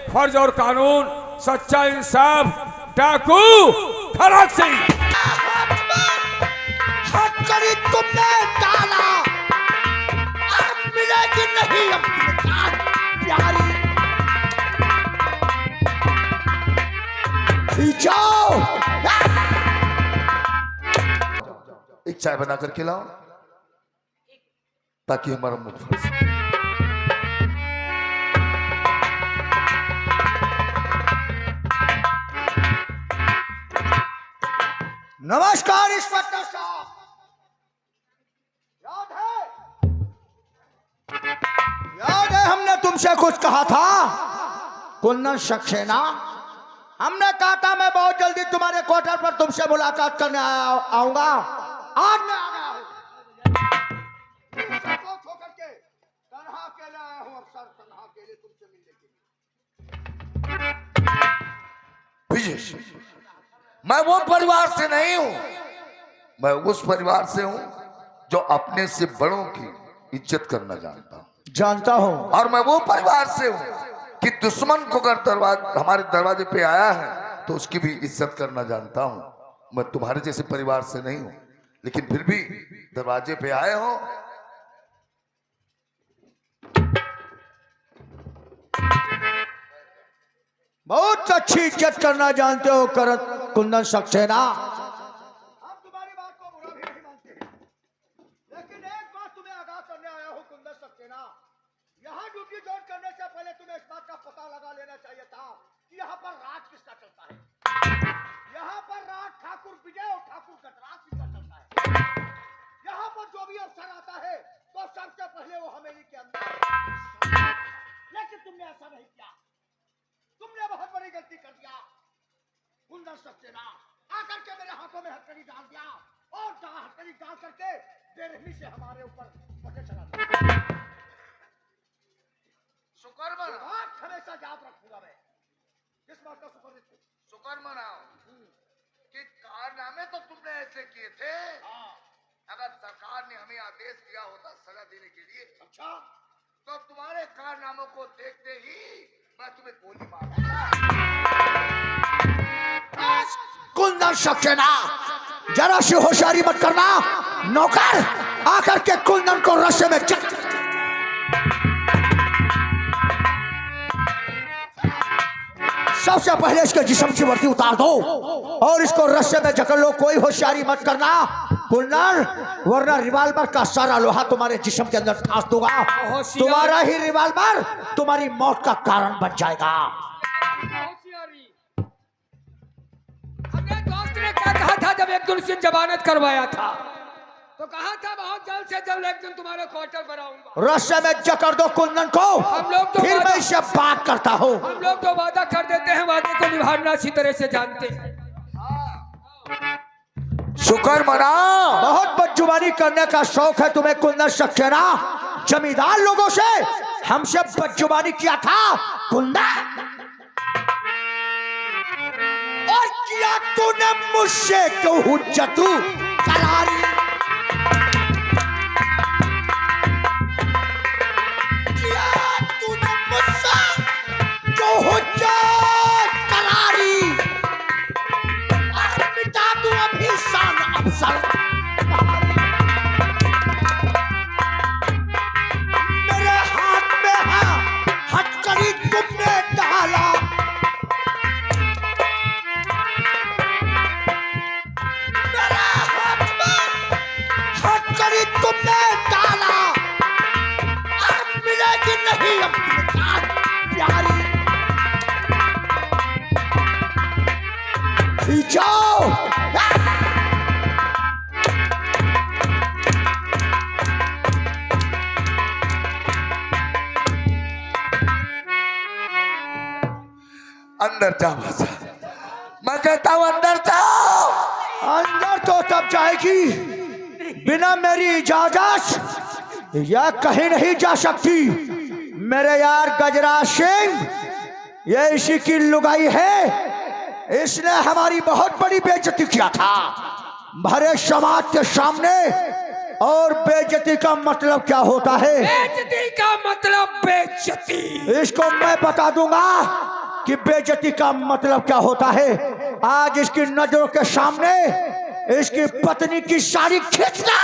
फर्ज और कानून, सच्चा इंसाफ, डाकू खड़क सिंह। हथकड़ी तुमने डाला, अब मिलेगी नहीं अपनी जान प्यारी। जाओ, एक चाय बना कर खिलाओ ताकि हमारा मुंह फट सके। नमस्कार इंस्पेक्टर साहब, याद है हमने तुमसे कुछ कहा था कुंदन सक्सेना। हमने कहा था मैं बहुत जल्दी तुम्हारे क्वार्टर पर तुमसे मुलाकात करने आऊंगा। आज मैं आ गया हूं। होकर के तन्हा अकेले आया हूं, अफसर तन्हा अकेले तुमसे मिलने के लिए। विजय, मैं वो परिवार से नहीं हूं, मैं उस परिवार से हूं जो अपने से बड़ों की इज्जत करना जानता हूं। और मैं वो परिवार से हूं कि दुश्मन को अगर हमारे दरवाजे पे आया है तो उसकी भी इज्जत करना जानता हूं। मैं तुम्हारे जैसे परिवार से नहीं हूं, लेकिन फिर भी दरवाजे पे आए हो। बहुत अच्छी इज्जत करना जानते हो करत कुंदन सक्सेना। हम तुम्हारी बात को बुरा भी नहीं मानते, लेकिन एक बात तुम्हें आगाह करने आया हूं कुंदन सक्सेना। यहाँ ड्यूटी ज्वाइन करने से पहले तुम्हें इस बात का पता लगा लेना चाहिए था कि यहाँ पर राज किसका चलता है। यहाँ पर राज ठाकुर विजय और ठाकुर गटराज सिंह का चलता है। यहाँ पर जो भी अफसर आता है तो सबसे पहले वो हवेली के अंदर, लेकिन तुमने ऐसा नहीं किया। तुमने बहुत बड़ी गलती कर दिया कुंदन सक्सेना। आकर के मेरे हाथों में हथकड़ी डाल दिया और हथकड़ी डाल करके बेरहमी से हमारे ऊपर पटे चला दिया। शुक्र मनाओ, हमेशा याद रखूंगा मैं किस बात का शुक्र मनाओ कि कारनामे तो तुमने ऐसे किए थे। अगर सरकार ने हमें आदेश दिया होता सजा देने के लिए, अच्छा, तो तुम्हारे कारनामों को देखते ही मैं तुम्हें गोली मारूंगा। कुंदन सक्सेना, जरा सी होशियारी मत करना। नौकर आकर के कुंदन को रस्से में सबसे पहले इसके जिस्म की वर्दी उतार दो और इसको रस्से में जकड़ लो। कोई होशियारी मत करना कुंदन, वरना रिवाल्वर का सारा लोहा तुम्हारे जिस्म के अंदर फांस दूंगा। तुम्हारा ही रिवाल्वर तुम्हारी मौत का कारण बन जाएगा। हमने दोस्त ने क्या कहा था जब एक दिन से जमानत करवाया था, तो कहा था बहुत जल्द से जल्द एक दिन तुम्हारे क्वार्टर पर आऊंगा। रस्से में जकड़ दो कुंदन को, हम लोग तो फिर मैं इससे बात करता हूँ। हम लोग तो वादा कर देते हैं, वादे को निभाना अच्छी तरह से जानते हैं। शुक्र मना, बहुत बदजुबानी करने का शौक है तुम्हें कुंदन सक्सेना। जमींदार लोगों से हमसे बदजुबानी किया था कुंदन, और किया तूने मुझसे क्यों हुज्जतू करारी। किया तूने मुझसे क्यों हुज्जत करारी। मिटा दूं अभी शान अफसर। मेरे हाथ में है हथकड़ी तुमने डाला, मेरे हाथ में हथकड़ी तुमने डाला, अब मिलेगी नहीं अपनी जान प्यारी। जाओ, अंदर जाओ, मैं कहता हूं अंदर जाओ। अंदर तो तब जाएगी बिना मेरी इजाजत, यह कहीं नहीं जा सकती। मेरे यार गजराज सिंह, ये इसी की लुगाई है। इसने हमारी बहुत बड़ी बेइज्जती किया था भरे समाज के सामने। और बेइज्जती का मतलब क्या होता है? बेइज्जती का मतलब बेइज्जती। इसको मैं बता दूंगा। कि बेइज्जती का मतलब क्या होता है। आज इसकी नजरों के सामने इसकी पत्नी की साड़ी खींचना,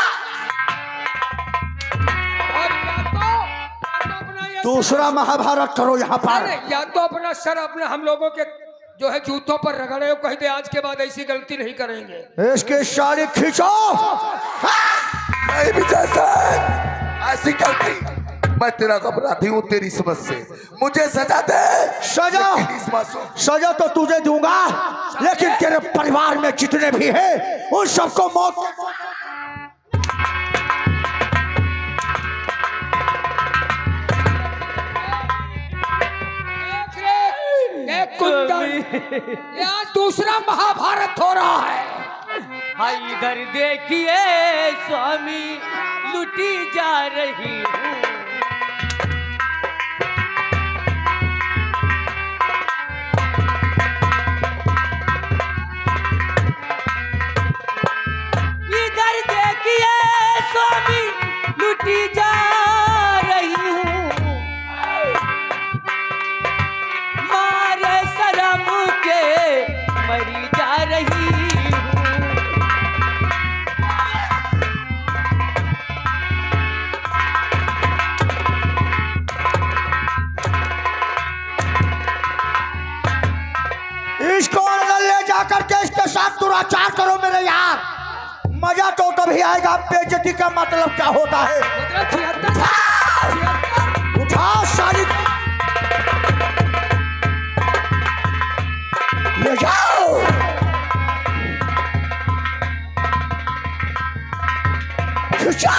और या तो अपना ये दूसरा महाभारत करो यहाँ पर। अरे या तो अपना सर अपने हम लोगों के जो है जूतों पर रगड़े हो, कह दे आज के बाद ऐसी गलती नहीं करेंगे। इसकी साड़ी खींचो। नहीं विजय सेन, ऐसी गलती मैं तेरा अपराधी हूँ, तेरी समझ से मुझे सजा दे। सजा सजा तो तुझे दूंगा, लेकिन तेरे परिवार में जितने भी हैं उन सबको मौत। एक कुंदन, ये आज दूसरा महाभारत हो रहा है। हाय इधर देखिए स्वामी लुटी जा रही हूँ। इधर देखिए स्वामी लुटी जा रही हूँ। मारे शर्म के मरी जा रही हूँ। इसको अंदर ले जाकर के इसके साथ दुराचार करो मेरे यार, मजा तो तभी आएगा। बेइज्जती का मतलब क्या होता है। मतलब 76 उठा साड़ी ले जाओ। खींचा।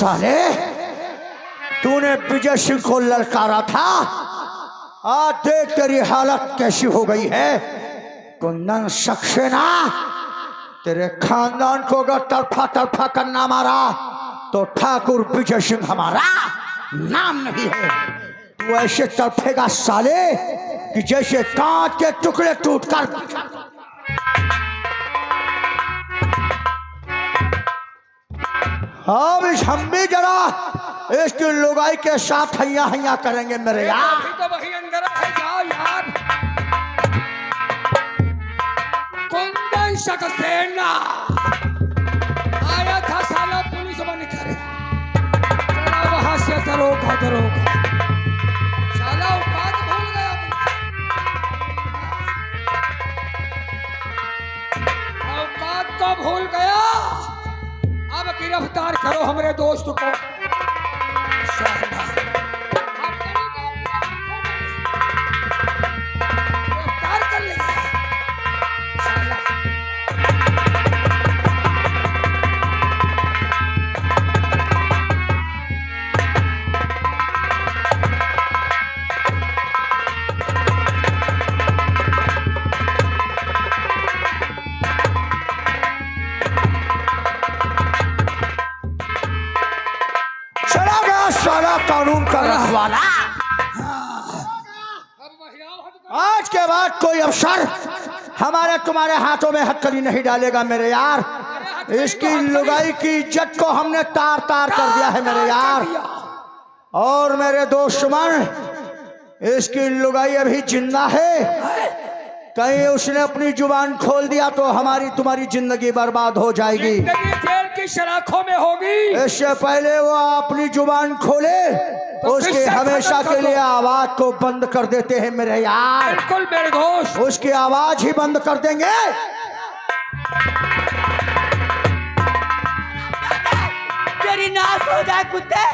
साले तूने विजय सिंह को ललकारा था, आज देख तेरी हालत कैसी हो गई है। कुंदन सक्सेना, तेरे खानदान को अगर तरफा तरफा करना मारा तो ठाकुर विजय सिंह हमारा नाम नहीं है। तू ऐसे तरफेगा साले कि जैसे कांच के टुकड़े टूटकर। अब हम भी जरा इसकी लुगाई के साथ हैया हैया करेंगे मेरे यार। अभी तो वही अंदर है, जाओ यार। कुंदन सक्सेना आया था साला पुलिस बन कर, चला वहां से दरोगा दरोगा, साला औकात भूल गया अपनी। औकात तो भूल गया। अब गिरफ्तार करो हमारे दोस्त को। गिरफ्तार कर ले। साला कानून का रखवाला। आज के बाद कोई अफसर हमारे तुम्हारे हाथों में हथकड़ी नहीं डालेगा मेरे यार। इसकी लुगाई की इज्जत को हमने तार तार कर दिया है मेरे यार। और मेरे दोस्त मन, इसकी लुगाई अभी जिंदा है, कहीं उसने अपनी जुबान खोल दिया तो हमारी तुम्हारी जिंदगी बर्बाद हो जाएगी। जिंदगी जेल की सलाखों में होगी। इससे पहले वो अपनी जुबान खोले तो उसके हमेशा के लिए आवाज को बंद कर देते हैं मेरे यार। बिल्कुल मेरे दोस्त, उसकी आवाज ही बंद कर देंगे। तेरी नाश हो जाए कुत्ते,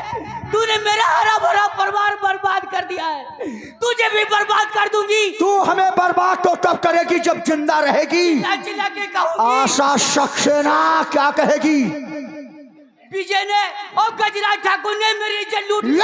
तूने मेरा हरा भरा परिवार बर्बाद कर दिया है, तुझे भी बर्बाद कर दूंगी। तू हमें बर्बाद तो तब करेगी जब जिंदा रहेगी। चिल्ला के कहूंगी। आशा सक्सेना क्या कहेगी। विजय ने और गजराज ठाकुर ने मेरी इज्जत लूट ली।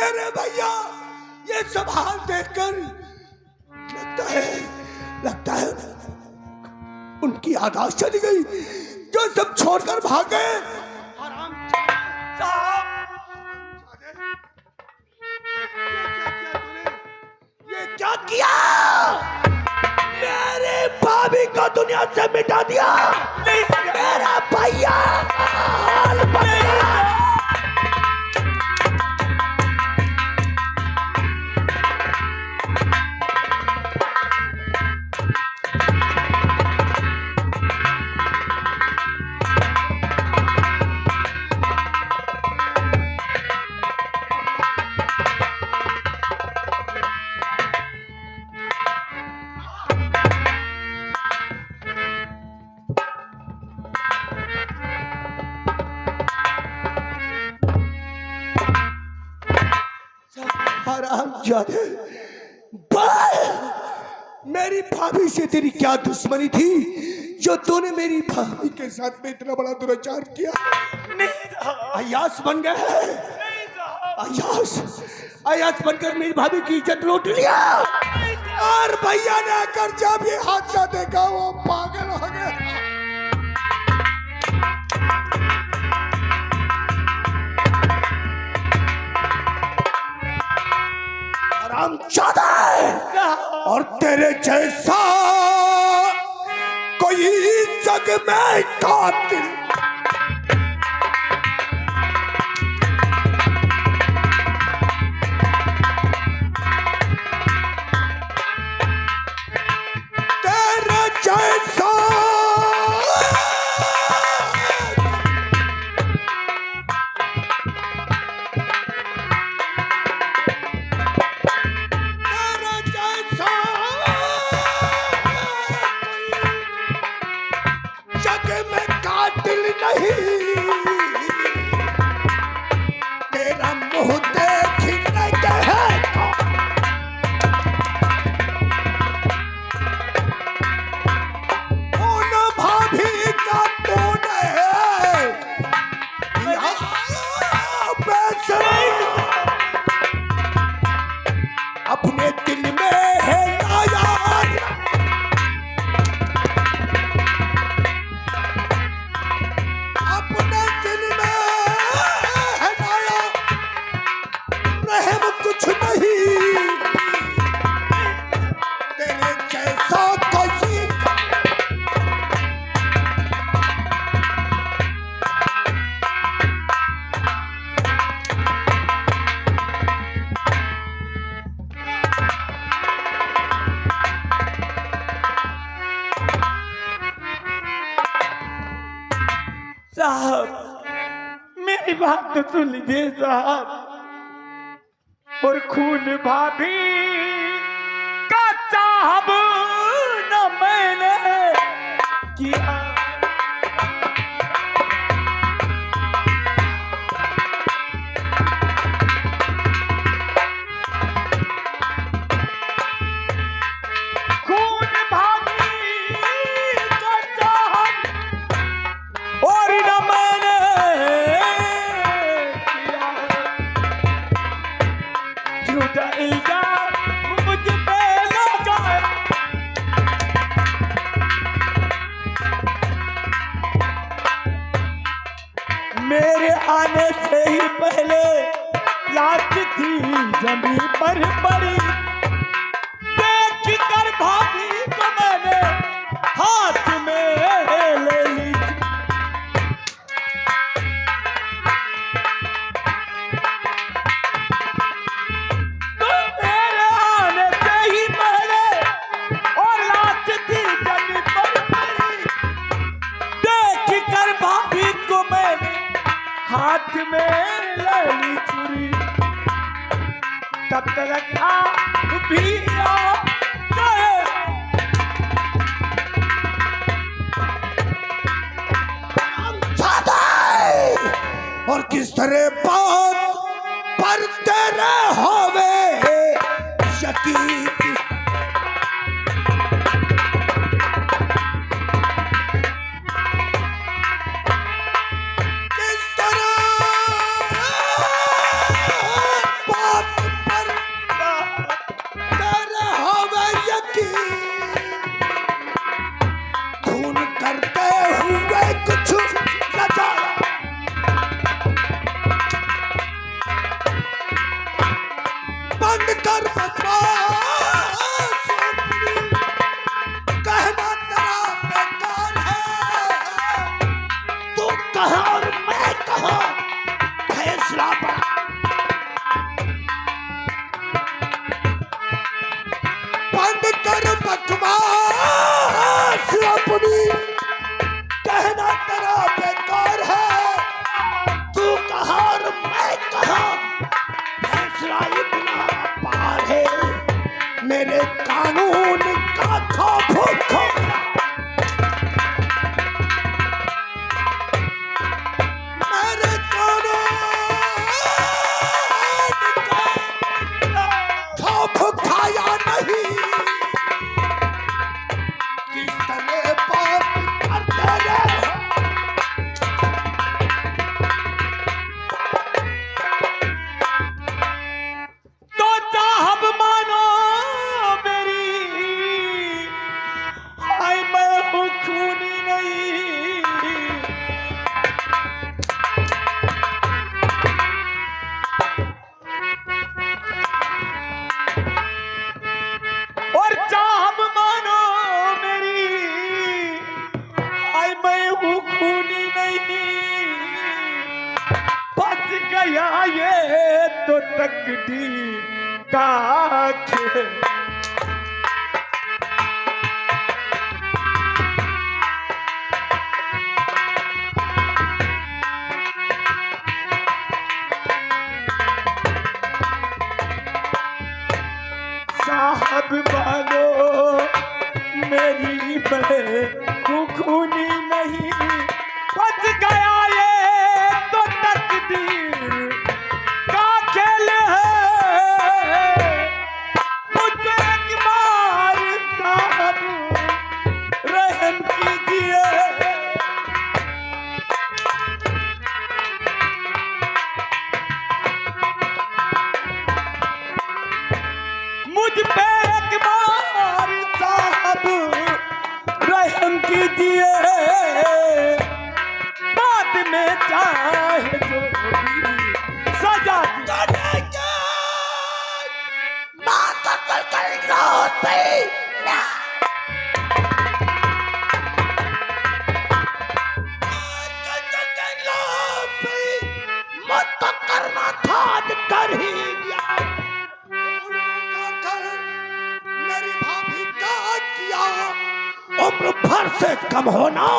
मेरे भैया ये सब हाल देखकर लगता है उनकी आदत चली गई, जो सब छोड़कर भाग गए। ये क्या किया? मेरे भाभी को दुनिया से मिटा दिया। मेरा भैया हरामजादे, मेरी भाभी से तेरी क्या दुश्मनी थी जो तूने मेरी भाभी के साथ में इतना बड़ा दुराचार किया? अय्यास बन गए। अय्यास बनकर मेरी भाभी की इज्जत लूट लिया। और भैया ने आकर जब ये हादसा देखा वो पागल हो गया। और तेरे जैसा कोई जग में कातिल तेरे जैसा तेरा मुंह देखने भाभी का अपने दिल में है यार। कुछ नहीं तेरे जैसा कोई। साहब मेरी बात तो सुन लीजिए साहब। और खून भाभी का साहब न मैंने किया। खून भाभी का साहब और न मैंने किया। झूठा इल्जाम मुझ पे लगाया। मेरे आने से ही पहले लाश थी जमीन पर पड़ी। देख कर भाभी को मैंने हाथ में ले ली। हाथ में लड़ी छुरी तब तक आप भी आ गए। और किस तरह बात पर तेरे होवे यकीन। किस तरह बात कर बकवास अपनी, कहना तेरा बेकार है। तू कहा और मैं कहा, फैसला बड़ा। बंद कर बकवास अपनी, कहना तेरा बेकार है। तू कहा और मैं कहा, फैसला इतना पार है। मेरे कानून का खौफ खोखला, मेरे कानून का खौफ खाया नहीं। किस तरह बात करते रहे। तो साहब मानो मेरी, हाय मैं हूँ खूनी नहीं। और साहब मानो मेरी, हाय मैं हूँ खूनी नहीं। फंस गया ये तो तकदीर का खेल। साहब मानो मेरी मैं खूनी नहीं। फंस गया ये तो तकदीर का खेल है। मुझे एक बार साहब रहम कीजिए। मुझ पे एक बार साहब रहम कीजिए। बाद में चाहे जो भी सजा दीजिए। मत करना था कर ही दिया। मेरी भाभी का किया, उम्र भर से कम होना।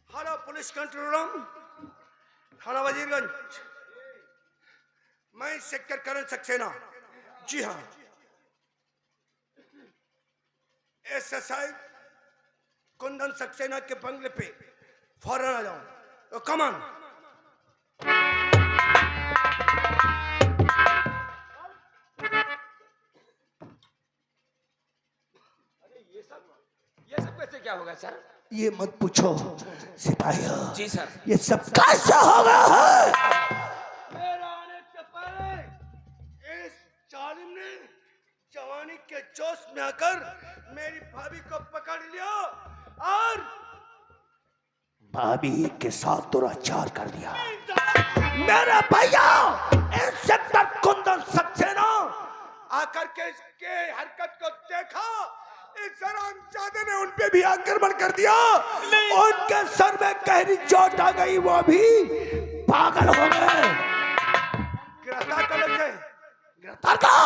हेलो पुलिस कंट्रोल रूम, थाना वजीरगंज। मैं सेक्टर करण सक्सेना। जी हाँ, एसएसआई कुंदन सक्सेना के बंगले पे फौरन आ जाऊं। तो कमान। ये सब कैसे क्या होगा सर? ये मत पूछो सिपाही। जी सर। ये सब कैसे हो गया है? मेरा आने से पहले इस जालिम ने जवानी के जोश में आकर मेरी भाभी को पकड़ लिया और भाभी के साथ दुराचार कर दिया। मेरा भैया इंस्पेक्टर कुंदन सक्सेना आकर के इसके हरकत को देखा। इस हरामजादे ने उन पे भी आक्रमण कर दिया। उनके सर में गहरी चोट आ गई, वो भी पागल हो गए। गिरफ्तार कर लो इसे, गिरफ्तार करो।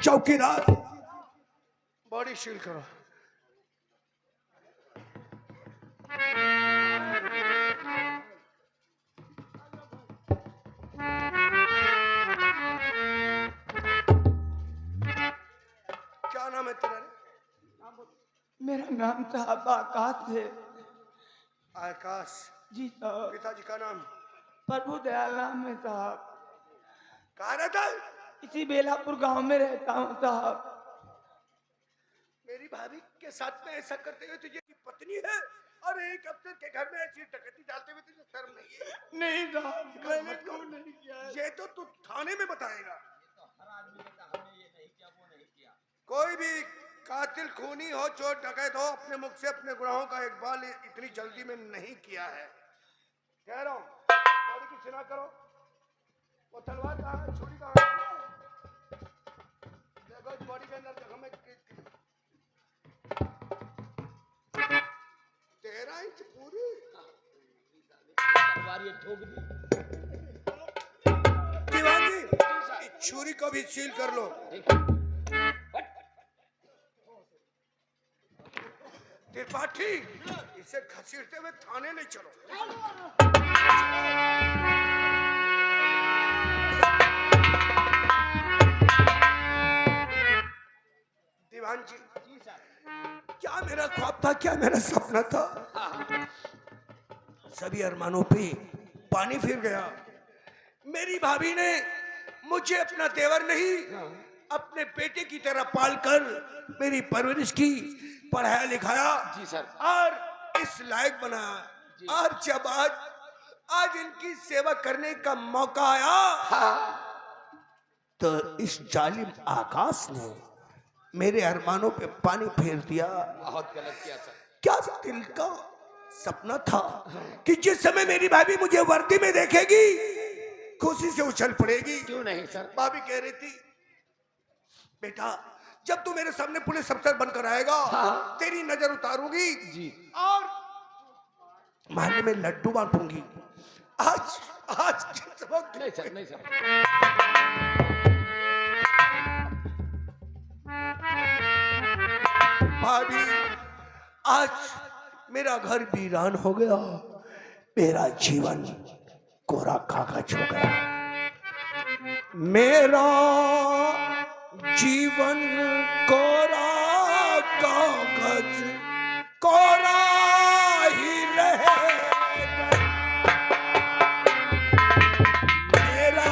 चौकीदार बॉडी शील करो। क्या नाम है तेरा? मेरा नाम साहब आकाश है। आकाश। जी साहब। पिताजी का नाम? प्रभु दयाल नाम है साहब। कहाँ रहता है? इसी बेलापुर गांव में रहता हूँ साहब। मेरी भाभी के साथ में ऐसा करते हुए तुझे की पत्नी है और एक अफसर के घर में ऐसी डकैती डालते हुए तुझे शर्म नहीं है? नहीं साहब, मैंने क्यों नहीं किया है? ये तो तू थाने में बताएगा। कोई भी कातिल, खूनी हो, चोर डकैत हो, अपने मुख से अपने गुनाहों का इकबाल इतनी जल्दी में नहीं किया है। कह रहा हूँ बॉडी की सिना करो। वो तलवार कहाँ है, छुरी कहाँ है? देखो इस बॉडी के अंदर जगह में 13 इंच पूरी दीवानी, इस छुरी को भी सील कर लो। त्रिपाठी, इसे घसीटते हुए थाने ले चलो। दीवान जी, क्या मेरा ख्वाब था, क्या मेरा सपना था? सभी अरमानों पे पानी फिर गया। मेरी भाभी ने मुझे अपना देवर नहीं, अपने बेटे की तरह पालकर मेरी परवरिश की, पढ़ाया लिखाया जी सर, और इस लायक बनाया। और जब आज इनकी सेवा करने का मौका आया तो इस जालिम आकाश ने मेरे अरमानों पे पानी फेर दिया। बहुत गलत किया सर। क्या दिल का सपना था कि जिस समय मेरी भाभी मुझे वर्दी में देखेगी खुशी से उछल पड़ेगी। क्यों नहीं सर? भाभी कह रही थी, बेटा जब तू मेरे सामने पुलिस अफसर बनकर आएगा, तेरी नजर उतारूंगी जी, और महल्ले में लड्डू बांटूंगी। आज नहीं सर, नहीं सर। भाभी, आज मेरा घर वीरान हो गया, मेरा जीवन कोरा कागज हो गया। मेरा जीवन कोरा कागज कोरा ही रहेगा। मेरा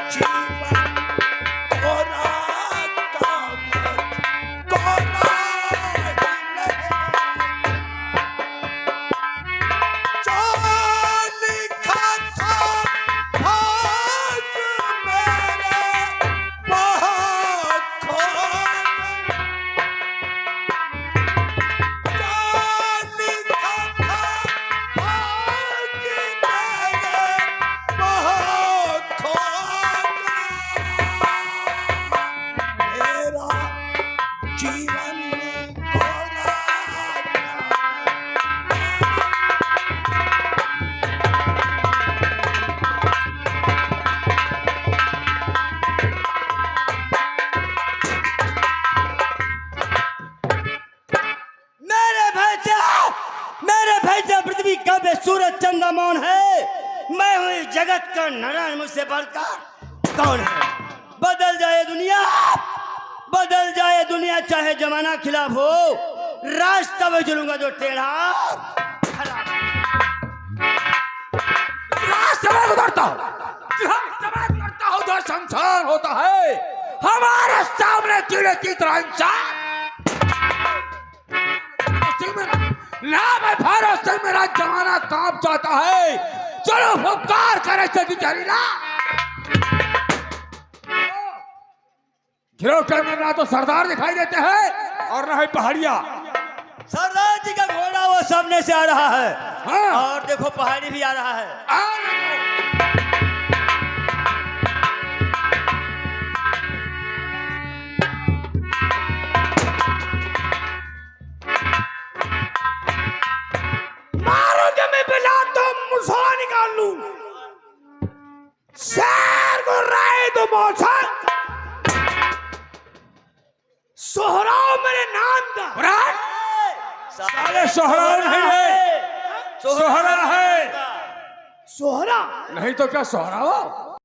जीवन कोरा कागज कोरा ही रहेगा। जो लिखा था भाग मेरे बहुत खोया। जो लिखा था भाग मेरे बहुत खोया। मेरा जीवन कोरा मेरे भैया पृथ्वी का बे सूरज चंद्रमा मौन है। मैं हूँ इस जगत का नारायण, मुझसे बढ़कर कौन है? बदल जाए दुनिया, बदल जाए दुनिया, चाहे जमाना खिलाफ हो, रास्ता में चलूंगा जो टेढ़ा गुजरता हो जो संसार होता है, हमारे सामने कीड़े की तरह इंसान। ना मैं भारत से मेरा जमाना कांप जाता है। चलो फुकार करे सभी जहरीला। गिरोह में ना तो सरदार दिखाई देते हैं और ना ही पहाड़िया। सरदार जी का घोड़ा वो सामने से आ रहा है। हाँ। और देखो पहाड़ी भी आ रहा है। मारोगे मैं बिला तो मुसला निकाल लूं। शेर को राय तो मौसा सोहराव मेरे नाम का। साले सोहराव नहीं है, सोहरा है। सोहरा नहीं तो क्या सोहराव?